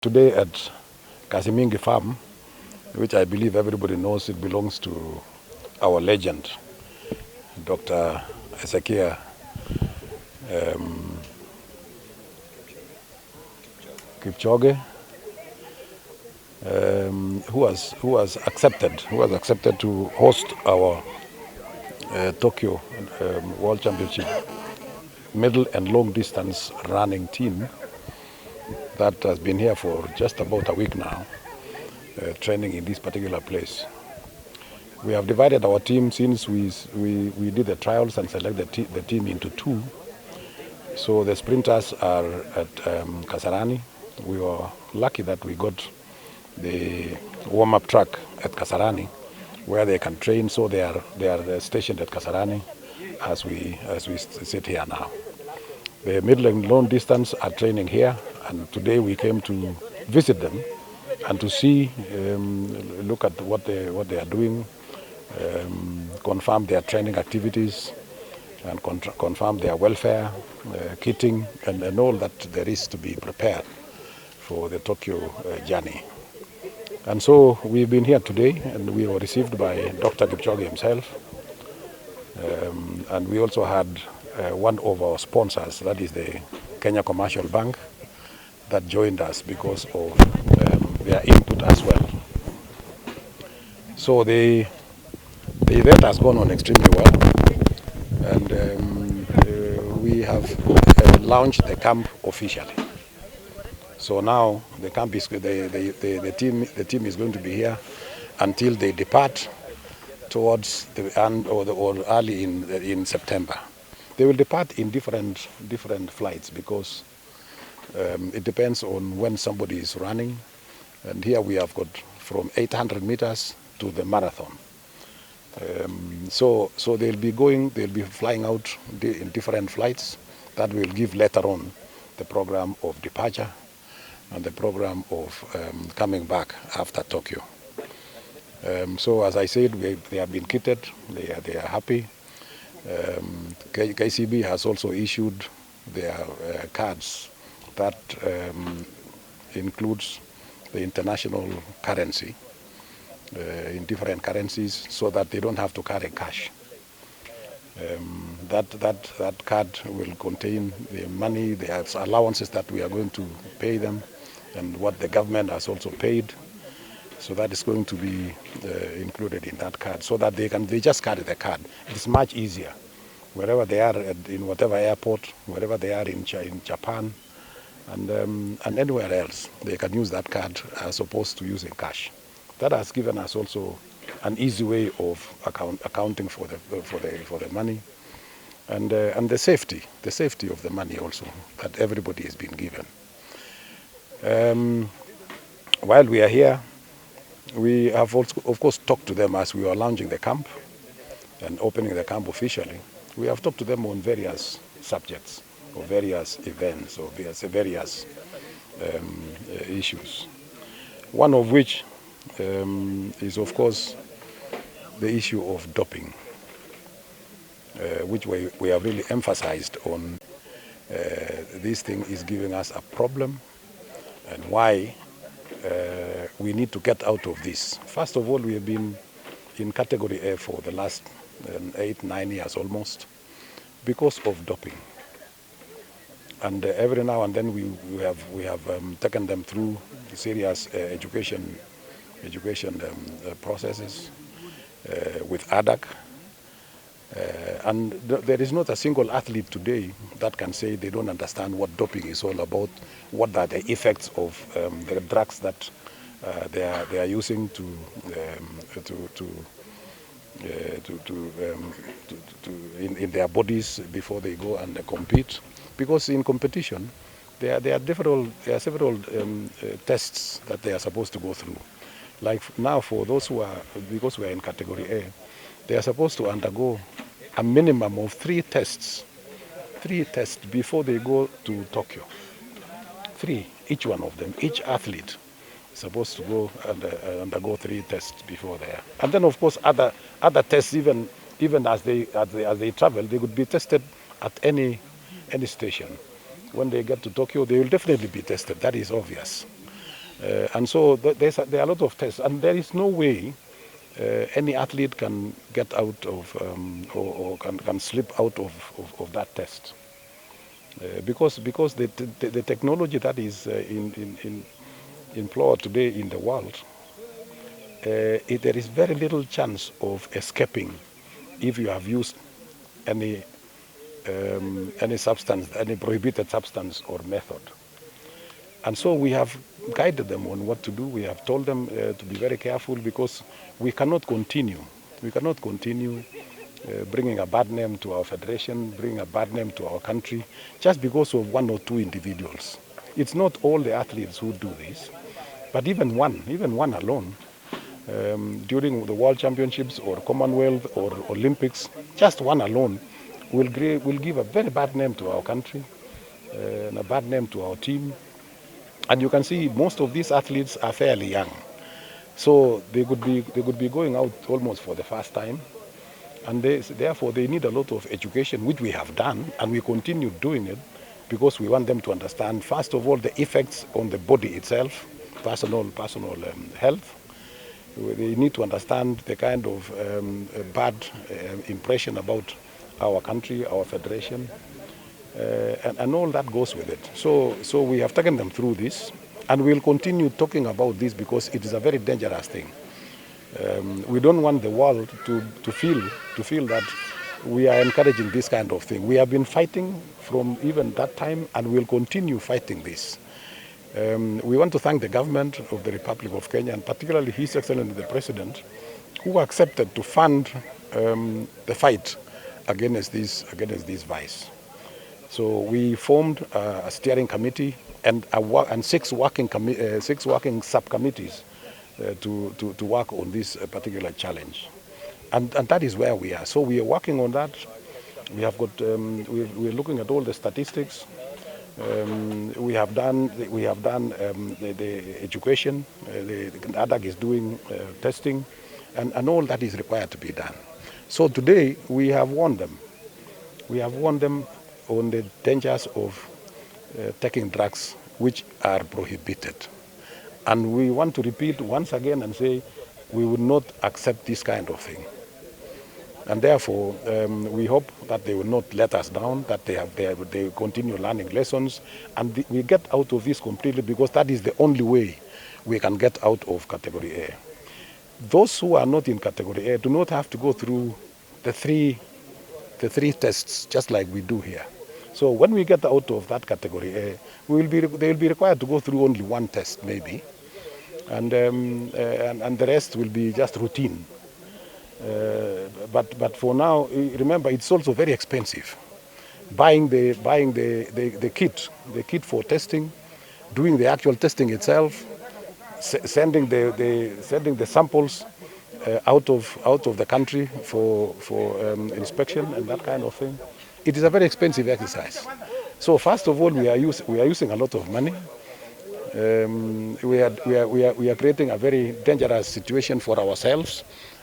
Today at Kasimingi Farm, which I believe everybody knows, it belongs to our legend, Dr. Ezekiel Kipchoge, who has accepted to host our Tokyo World Championship middle and long distance running team that has been here for just about a week now, training in this particular place. We have divided our team since we did the trials and selected the team into two. So the sprinters are at Kasarani. We were lucky that we got the warm-up track at Kasarani, where they can train. So they are stationed at Kasarani as we sit here now. The middle and long distance are training here, and today we came to visit them and to see, look at what they are doing, confirm their training activities, and confirm their welfare, kitting, and all that there is to be prepared for the Tokyo journey. And so we've been here today, and we were received by Dr. Kipchoge himself, and we also had one of our sponsors, that is the Kenya Commercial Bank, that joined us because of their input as well. So the event has gone on extremely well, and we have launched the camp officially. So now the camp is the team is going to be here until they depart towards the end or early in September. They will depart in different flights because it depends on when somebody is running, and here we have got from 800 meters to the marathon. So they'll be flying out in different flights that will give later on the program of departure and the program of coming back after Tokyo. So as I said, they have been kitted, they are happy. KCB has also issued their cards that includes the international currency in different currencies, so that they don't have to carry cash. That card will contain the money, the allowances that we are going to pay them, and what the government has also paid. So that is going to be included in that card, so that they just carry the card. It's much easier wherever they are in whatever airport, wherever they are in Japan, and anywhere else. They can use that card as opposed to using cash. That has given us also an easy way of accounting for the money, and the safety of the money also that everybody has been given. While we are here, we have also, of course, talked to them as we were launching the camp and opening the camp officially. We have talked to them on various subjects, or various events, or various issues. One of which is, of course, the issue of doping, which we have really emphasized on. This thing is giving us a problem, and why we need to get out of this. First of all, we have been in category A for the last 8-9 years almost because of doping, and every now and then we have taken them through serious education processes with ADAC, and there is not a single athlete today that can say they don't understand what doping is all about, what are the effects of the drugs that they are using in their bodies before they go and compete. Because in competition, there are several tests that they are supposed to go through. Like now, for those because we are in category A, they are supposed to undergo a minimum of 3 tests before they go to Tokyo. 3, each one of them, each athlete is supposed to go and undergo 3 tests before there. And then, of course, other tests, even as they travel, they could be tested at any station. When they get to Tokyo, they will definitely be tested. That is obvious. And so there are a lot of tests, and there is no way any athlete can get out of or can slip out of that test. Because the technology that is in employed today in the world, there is very little chance of escaping if you have used any substance, any prohibited substance or method. And so we have guided them on what to do. We have told them to be very careful, because we cannot continue. We cannot continue bringing a bad name to our federation, bringing a bad name to our country, just because of one or two individuals. It's not all the athletes who do this, but even one alone, during the World Championships or Commonwealth or Olympics, just one alone will give a very bad name to our country and a bad name to our team. And you can see most of these athletes are fairly young, so they could be going out almost for the first time, and therefore they need a lot of education, which we have done, and we continue doing it, because we want them to understand, first of all, the effects on the body itself, personal health. They need to understand the kind of bad impression about our country, our federation, and all that goes with it. So we have taken them through this, and we'll continue talking about this, because it is a very dangerous thing. We don't want the world to feel that we are encouraging this kind of thing. We have been fighting from even that time, and we'll continue fighting this. We want to thank the government of the Republic of Kenya, and particularly His Excellency the President, who accepted to fund the fight against this vice. So we formed a steering committee and six working subcommittees to work on this particular challenge, and that is where we are. So we are working on that. We have got we're looking at all the statistics. We have done the education. The ADAG is doing testing, and all that is required to be done. So today we have warned them. We have warned them on the dangers of taking drugs which are prohibited. And we want to repeat once again and say we will not accept this kind of thing. And therefore, we hope that they will not let us down, that they continue learning lessons, and we get out of this completely, because that is the only way we can get out of Category A. Those who are not in Category A do not have to go through the three tests, just like we do here. So when we get out of that Category A, they will be required to go through only one test, maybe, and the rest will be just routine. But for now, remember, it's also very expensive. Buying the kit for testing, doing the actual testing itself, sending the samples out of the country for inspection and that kind of thing. It is a very expensive exercise. So first of all, we are using a lot of money. We are creating a very dangerous situation for ourselves.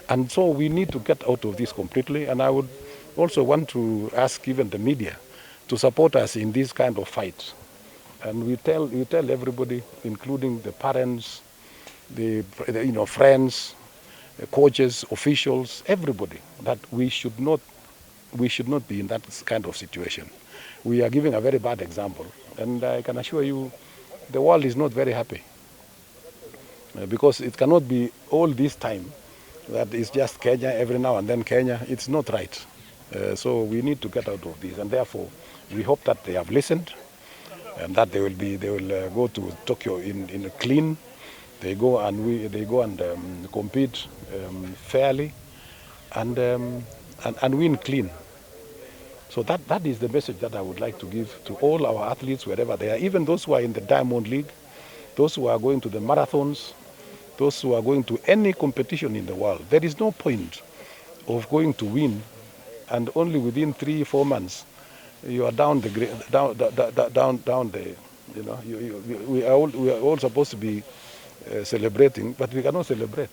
And so we need to get out of this completely. And I would also want to ask even the media to support us in this kind of fight. And we tell everybody, including the parents, the friends, the coaches, officials, everybody, that we should not be in that kind of situation. We are giving a very bad example. And I can assure you, the world is not very happy. Because it cannot be all this time that is just Kenya, every now and then Kenya. It's not right. So we need to get out of this, and therefore we hope that they have listened, and that they will go to Tokyo in clean. They go and compete fairly, and win clean. So that is the message that I would like to give to all our athletes wherever they are, even those who are in the Diamond League, those who are going to the marathons, those who are going to any competition in the world. There is no point of going to win, and only within 3-4 months you are down the. We are all supposed to be celebrating, but we cannot celebrate.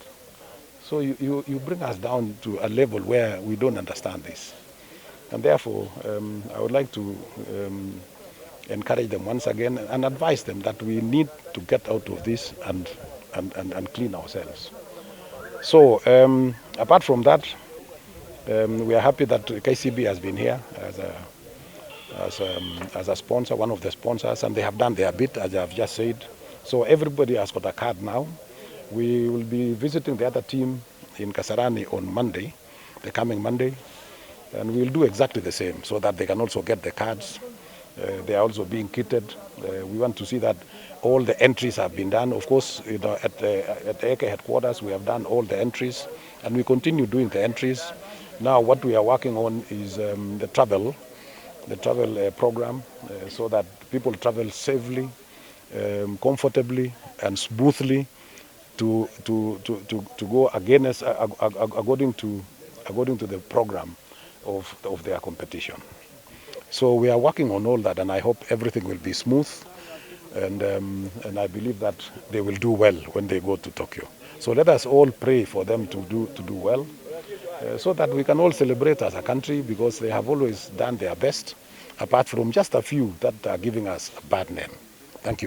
So you bring us down to a level where we don't understand this, and therefore I would like to encourage them once again and advise them that we need to get out of this and clean ourselves. So apart from that, we are happy that KCB has been here as a sponsor, one of the sponsors, and they have done their bit, as I have just said. So everybody has got a card now. We will be visiting the other team in Kasarani on Monday, the coming Monday, and we'll do exactly the same so that they can also get the cards. They are also being kitted. We want to see that all the entries have been done. Of course, at the AK headquarters, we have done all the entries, and we continue doing the entries. Now, what we are working on is the travel program, so that people travel safely, comfortably, and smoothly to go against according to the program of their competition. So we are working on all that, and I hope everything will be smooth, and I believe that they will do well when they go to Tokyo. So let us all pray for them to do well, so that we can all celebrate as a country, because they have always done their best, apart from just a few that are giving us a bad name.